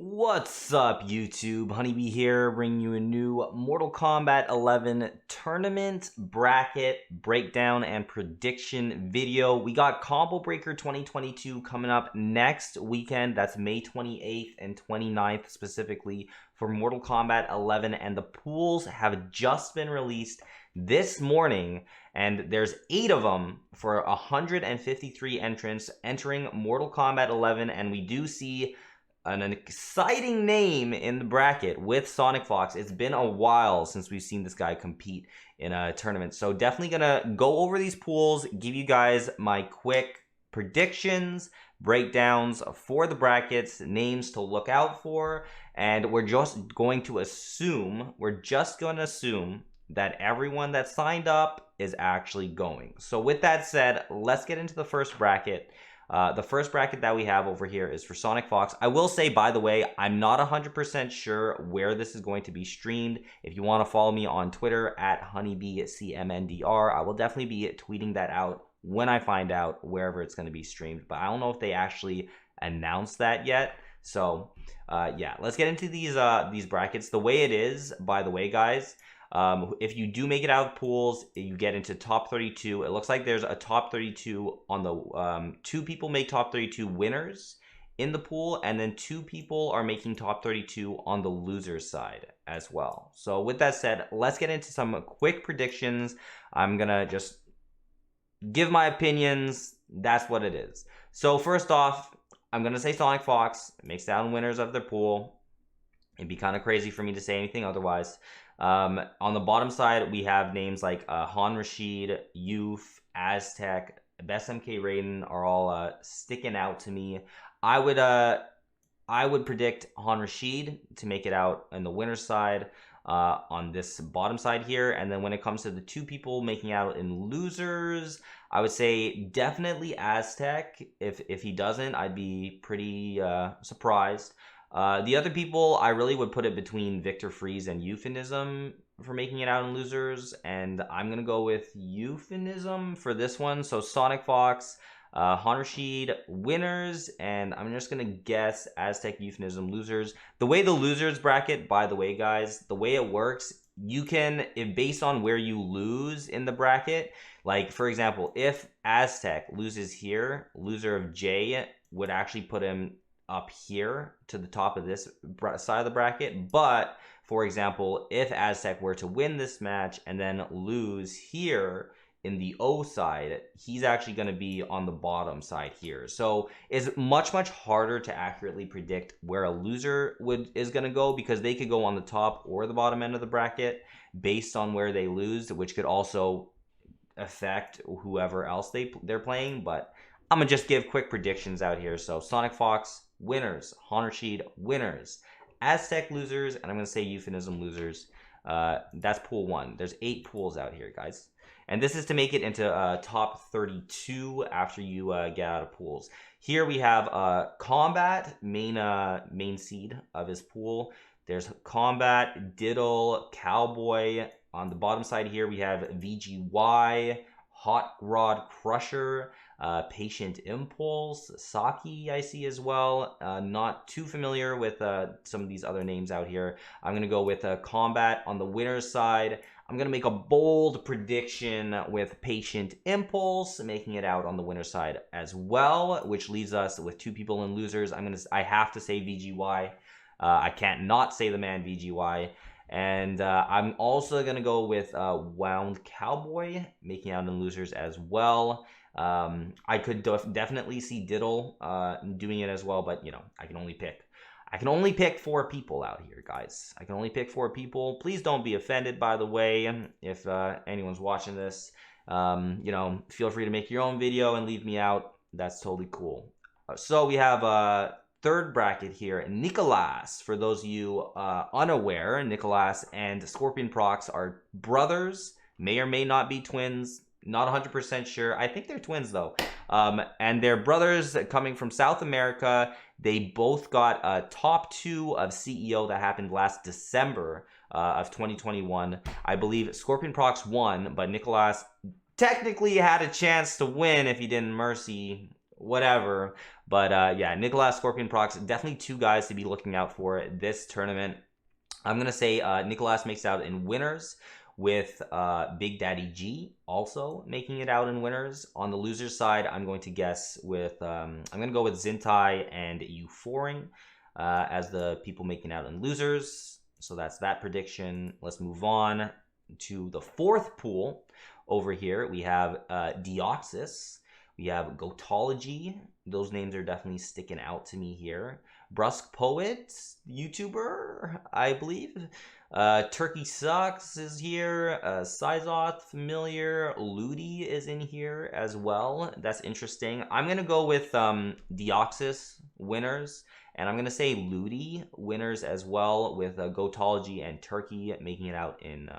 What's up, YouTube? Honeybee here, bringing you a new Mortal Kombat 11 tournament bracket breakdown and prediction video. We got Combo Breaker 2022 coming up next weekend. That's May 28th and 29th specifically for Mortal Kombat 11, and the pools have just been released this morning, and there's 8 of them for 153 entrants entering Mortal Kombat 11, and we do see an exciting name in the bracket with Sonic Fox. It's been a while since we've seen this guy compete in a tournament. So definitely gonna go over these pools, give you guys my quick predictions, breakdowns for the brackets, names to look out for, and we're just going to assume that everyone that signed up is actually going. So with that said, let's get into the first bracket. The first bracket that we have over here is for Sonic Fox. I will say, by the way, I'm not 100% sure where this is going to be streamed. If you want to follow me on Twitter at honeybeecmndr, I will definitely be tweeting that out when I find out wherever it's going to be streamed. But I don't know if they actually announced that yet. So, yeah, let's get into these brackets. The way it is, by the way, guys, if you do make it out of pools, you get into top 32. It looks like there's a top 32 on the 2 people make top 32 winners in the pool, and then 2 people are making top 32 on the losers side as well. So with that said, let's get into some quick predictions. I'm gonna just give my opinions. That's what it is. So first off, I'm gonna say Sonic Fox makes down winners of their pool. It'd be kind of crazy for me to say anything otherwise. On the bottom side, we have names like Han Rashid, Youth, Aztec, Best MK Raiden are all sticking out to me. I would predict Han Rashid to make it out in the winner's side on this bottom side here. And then when it comes to the 2 people making out in losers, I would say definitely Aztec. If he doesn't, I'd be pretty surprised. The other people, I really would put it between Victor Freeze and Euphemism for making it out in losers, and I'm going to go with Euphemism for this one. So Sonic Fox, Han Rashid, winners, and I'm just going to guess Aztec, Euphemism, losers. The way the losers bracket, by the way, guys, the way it works, you can, if based on where you lose in the bracket, like, for example, if Aztec loses here, loser of J would actually put him up here to the top of this side of the bracket. But for example, if Aztec were to win this match and then lose here in the O side, he's actually going to be on the bottom side here. So it's much harder to accurately predict where a loser is going to go, because they could go on the top or the bottom end of the bracket based on where they lose, which could also affect whoever else they're playing. But I'm gonna just give quick predictions out here. So Sonic Fox winners, Han Rashid winners, Aztec losers, and I'm gonna say Euphemism losers. That's pool 1. There's 8 pools out here, guys, and this is to make it into top 32 after you get out of pools. Here we have Kombat, main seed of his pool. There's Kombat, Diddle, Cowboy. On the bottom side here we have VGY, Hot Rod Crusher, Patient Impulse, Saki I see as well. Not too familiar with some of these other names out here. I'm going to go with Kombat on the winner's side. I'm going to make a bold prediction with Patient Impulse, making it out on the winner's side as well, which leaves us with 2 people in losers. I have to say VGY. I can't not say the man VGY. And I'm also going to go with Wound Cowboy, making out in losers as well. I could definitely see Diddle doing it as well, but you know, I can only pick 4 people out here, guys. I can only pick 4 people. Please don't be offended, by the way, if anyone's watching this. You know, feel free to make your own video and leave me out. That's totally cool. So we have third bracket here, Nicolas. For those of you unaware, Nicolas and Scorpion Prox are brothers, may or may not be twins. Not 100% sure. I think they're twins though. And they're brothers coming from South America. They both got a top 2 of CEO that happened last December of 2021. I believe Scorpion Prox won, but Nicolas technically had a chance to win if he didn't mercy whatever. But yeah, Nicolas, Scorpion Prox, definitely two guys to be looking out for this tournament. I'm going to say Nicolas makes out in winners, with Big Daddy G also making it out in winners. On the losers side, I'm going to guess with, I'm going to go with Zintai and Euphoring as the people making out in losers. So that's that prediction. Let's move on to the fourth pool. Over here, we have Deoxys. We have Gotology. Those names are definitely sticking out to me here. Brusque Poet, YouTuber, I believe. Turkey Sucks is here. Sizoth, familiar. Ludi is in here as well. That's interesting. I'm going to go with Deoxys, winners. And I'm going to say Ludi, winners as well, with Gotology and Turkey making it out in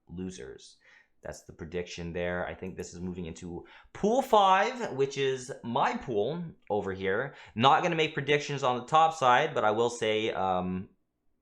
losers. That's the prediction there. I think this is moving into Pool 5, which is my pool over here. Not going to make predictions on the top side, but I will say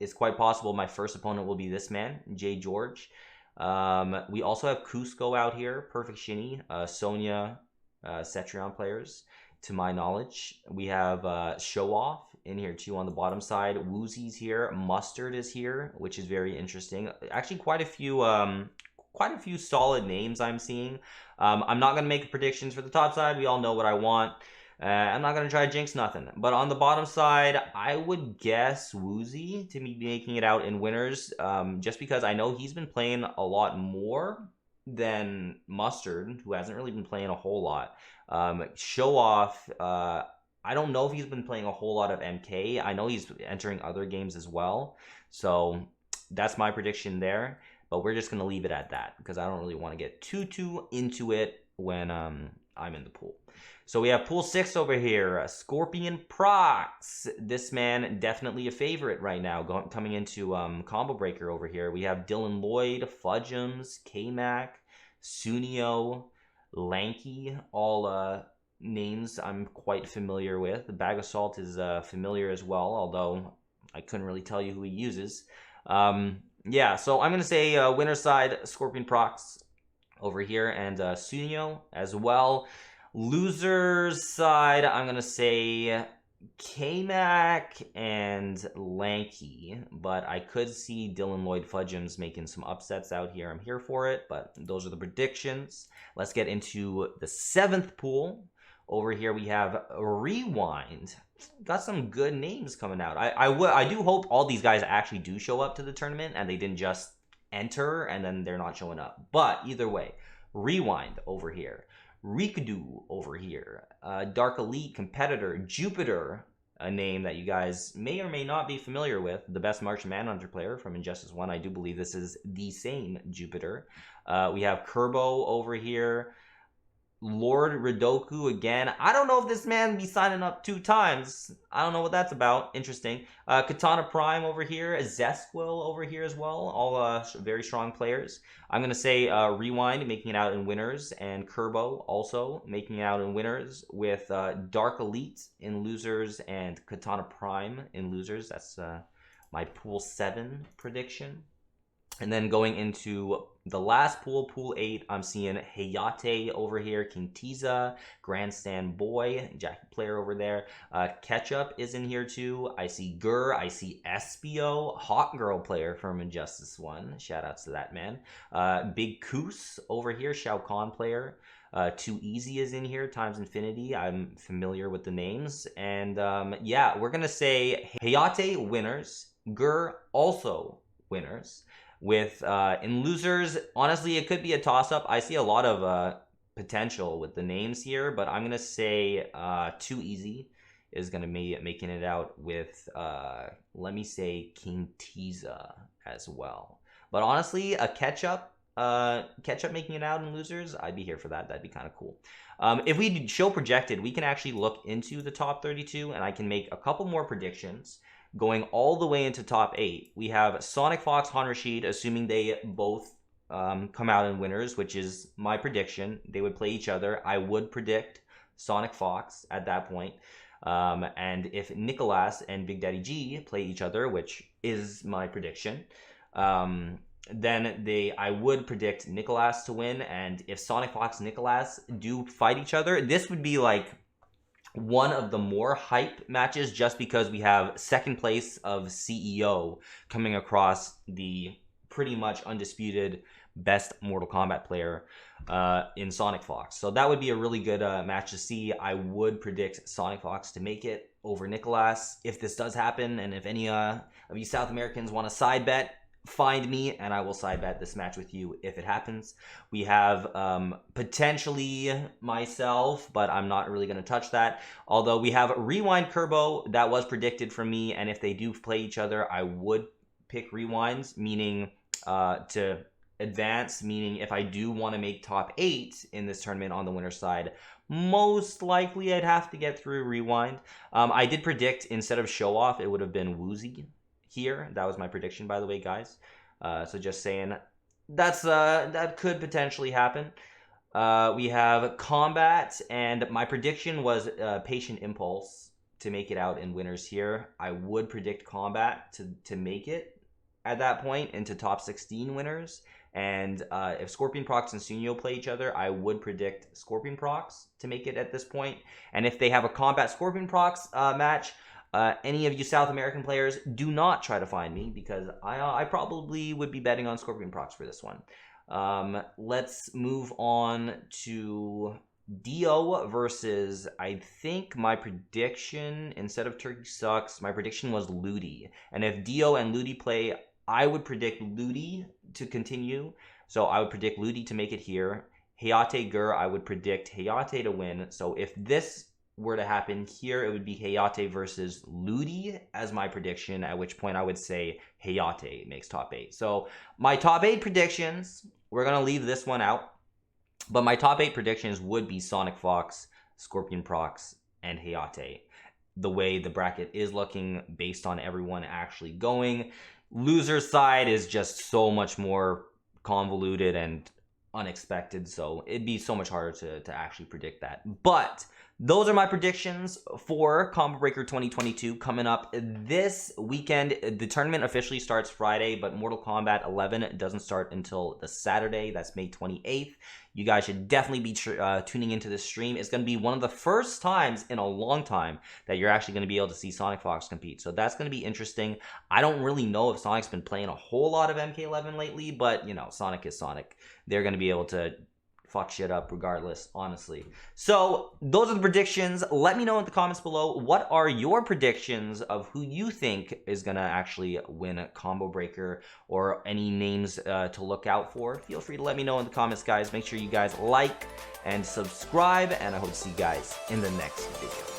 it's quite possible my first opponent will be this man, Jay George. We also have Cusco out here, Perfect Shinny, Sonya, Cetrion players, to my knowledge. We have Show Off in here too on the bottom side. Woozy's here. Mustard is here, which is very interesting. Actually, quite a few solid names I'm seeing. I'm not going to make predictions for the top side. We all know what I want. I'm not going to try to jinx nothing. But on the bottom side, I would guess Woozy to be making it out in winners, just because I know he's been playing a lot more than Mustard, who hasn't really been playing a whole lot. Show Off, I don't know if he's been playing a whole lot of MK. I know he's entering other games as well. So that's my prediction there. But we're just going to leave it at that because I don't really want to get too into it when I'm in the pool. So we have Pool 6 over here. Scorpion Prox. This man definitely a favorite right now coming into Combo Breaker over here. We have Dylan Lloyd, Fudgems, K-Mac, Sunio, Lanky, all names I'm quite familiar with. The Bag of Salt is familiar as well, although I couldn't really tell you who he uses. Yeah, so I'm going to say winner side, Scorpion Prox over here, and Sunio as well. Losers side, I'm going to say K-Mac and Lanky, but I could see Dylan Lloyd Fudgems making some upsets out here. I'm here for it, but those are the predictions. Let's get into the 7th pool. Over here we have Rewind. Got some good names coming out. I do hope all these guys actually do show up to the tournament and they didn't just enter and then they're not showing up. But either way, Rewind over here. Rikudu over here. Dark Elite, Competitor, Jupiter, a name that you guys may or may not be familiar with. The best Martian Manhunter player from Injustice 1. I do believe this is the same Jupiter. We have Kerbo over here. Lord Ridoku again. I don't know if this man be signing up 2 times. I don't know what that's about. Interesting. Katana Prime over here. Zesquil over here as well. All very strong players. I'm going to say Rewind making it out in winners. And Kerbo also making it out in winners. With Dark Elite in losers. And Katana Prime in losers. That's my Pool 7 prediction. And then going into the last pool, Pool 8, I'm seeing Hayate over here, Kintiza, Grandstand Boy, Jackie Player over there. Ketchup is in here too. I see Gur, I see Espio, Hot Girl Player from Injustice 1. Shout outs to that man. Big Koos over here, Shao Kahn Player. Too Easy is in here, Times Infinity. I'm familiar with the names. And yeah, we're going to say Hayate winners, Gur also winners. With in losers, honestly, it could be a toss-up. I see a lot of potential with the names here, but I'm gonna say Too Easy is gonna be making it out with let me say King Tiza as well. But honestly, a Ketchup making it out in losers, I'd be here for that. That'd be kind of cool. If we show projected, we can actually look into the top 32, and I can make a couple more predictions. Going all the way into top 8, we have Sonic Fox, Han Rashid, assuming they both come out in winners, which is my prediction. They would play each other. I would predict Sonic Fox at that point. And if Nicolas and Big Daddy G play each other, which is my prediction, then I would predict Nicolas to win. And if Sonic Fox and Nicolas do fight each other, this would be like one of the more hype matches just because we have second place of CEO coming across the pretty much undisputed best Mortal Kombat player in Sonic Fox. So that would be a really good match to see. I would predict Sonic Fox to make it over Nicolas if this does happen. And if any of you South Americans want to side bet, find me and I will side bet this match with you if it happens. We have potentially myself, but I'm not really going to touch that. Although we have Rewind Kerbo, that was predicted from me, and if they do play each other, I would pick Rewinds, meaning to advance, meaning if I do want to make top 8 in this tournament on the winner's side, most likely I'd have to get through Rewind. I did predict instead of Show Off, it would have been Woozy here. That was my prediction, by the way, guys. So just saying, that could potentially happen. We have Kombat, and my prediction was Patient Impulse to make it out in winners here. I would predict Kombat to make it at that point into top 16 winners. And if Scorpion Prox and Sunyo play each other, I would predict Scorpion Prox to make it at this point. And if they have a Kombat Scorpion Prox match, any of you South American players, do not try to find me because I probably would be betting on Scorpion Prox for this one. Let's move on to Dio versus, I think my prediction, instead of Turkey Sucks, my prediction was Ludi. And if Dio and Ludi play, I would predict Ludi to continue. So I would predict Ludi to make it here. Hayate Gur, I would predict Hayate to win. So if this were to happen here, it would be Hayate versus Ludi as my prediction, at which point I would say Hayate makes top 8. So my top 8 predictions, we're going to leave this one out, but my top 8 predictions would be Sonic Fox, Scorpion Prox, and Hayate. The way the bracket is looking based on everyone actually going. Loser's side is just so much more convoluted and unexpected, so it'd be so much harder to actually predict that. But those are my predictions for Combo Breaker 2022 coming up this weekend. The tournament officially starts Friday, but Mortal Kombat 11 doesn't start until the Saturday. That's May 28th. You guys should definitely be tuning into this stream. It's going to be one of the first times in a long time that you're actually going to be able to see Sonic Fox compete. So that's going to be interesting. I don't really know if Sonic's been playing a whole lot of MK11 lately, but, you know, Sonic is Sonic. They're going to be able to fuck shit up regardless, honestly. So those are the predictions. Let me know in the comments below, what are your predictions of who you think is gonna actually win a Combo Breaker, or any names to look out for. Feel free to let me know in the comments, guys. Make sure you guys like and subscribe, and I hope to see you guys in the next video.